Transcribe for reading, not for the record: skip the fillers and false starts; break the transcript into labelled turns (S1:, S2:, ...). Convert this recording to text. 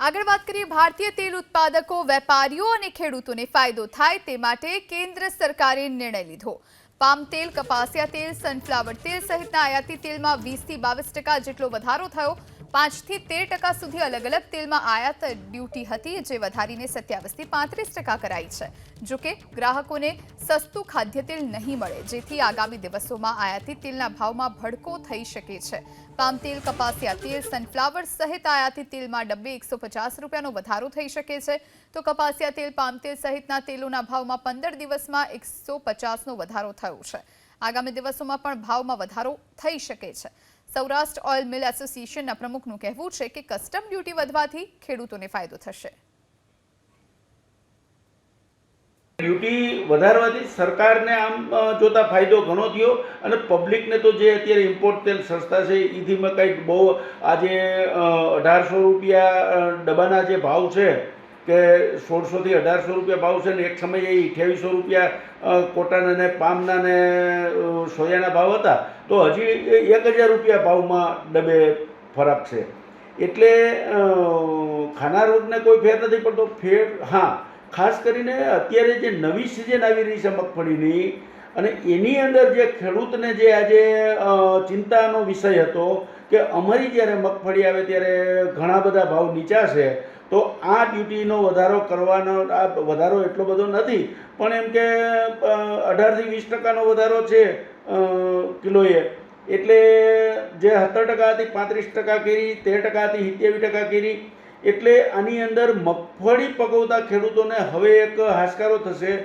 S1: આગળ વાત કરીએ ભારતીય તેલ ઉત્પાદકો વેપારીઓ અને ખેડૂતોને ફાયદો થાય તે માટે કેન્દ્ર સરકારે નિર્ણય લીધો। પામ તેલ, કપાસિયા તેલ, સનફ્લાવર તેલ સહિતના આયાતી તેલમાં 20 થી 22% જેટલો વધારો થયો। 5 થી 13% સુધી અલગ અલગ તેલમાં આયાત ડ્યુટી હતી, જે વધારીને 27 થી 35% કરાઈ છે। જો કે ગ્રાહકોને સસ્તું ખાદ્ય તેલ નહીં મળે, જેથી આગામી દિવસોમાં આયાતી તેલના ભાવમાં ભડકો થઈ શકે છે। પામ તેલ, કપાસિયા તેલ, સનફ્લાવર સહિત આયાતી તેલમાં ડબ્બે 150 રૂપિયાનો વધારો થઈ શકે છે, તો કપાસિયા તેલ, પામ તેલ સહિતના તેલોના ભાવમાં 15 દિવસમાં 150નો વધારો થયો છે। આગામી દિવસોમાં પણ ભાવમાં વધારો થઈ શકે છે। સૌરાષ્ટ્ર ઓઇલ મિલ એસોસિએશનના પ્રમુખનું કહેવું છે કે કસ્ટમ ડ્યુટી વધવાથી ખેડૂતોને ફાયદો થશે।
S2: ડ્યુટી વધારવાથી સરકારને આમ જોતા ફાયદો ઘણો થયો અને પબ્લિકને તો જે અત્યારે ઇમ્પોર્ટ તેલ સસ્તા છે એથીમાં કંઈક બહુ આજે 1800 રૂપિયા ડબ્બાના જે ભાવ છે કે 1600 થી 1800 રૂપિયા ભાવ છે ને એક સમયે 2800 રૂપિયા કોટન અને પામના ને સોયાના ભાવ હતા, તો હજી 1000 રૂપિયા ભાવમાં ડબ્બે ફરક છે। એટલે ખાનારોને કોઈ ફેર નથી પડતો। ફેર હા, ખાસ કરીને અત્યારે જે નવી સિઝન આવી રહી છે મગફળીની, અને એની અંદર જે ખેડૂતને જે આજે ચિંતાનો વિષય હતો કે અમારી જ્યારે મગફળી આવે ત્યારે ઘણા બધા ભાવ નીચા છે, તો આ ડ્યુટીનો વધારો કરવાનો આ વધારો એટલો બધો નથી, પણ એમ કે 18 થી 20%નો વધારો છે કિલોએ। એટલે જે 17% હતી 35% કરી, 13% હતી 27% કરી। એટલે આની અંદર મગફળી પકવતા ખેડૂતોને હવે એક હાશકારો થશે।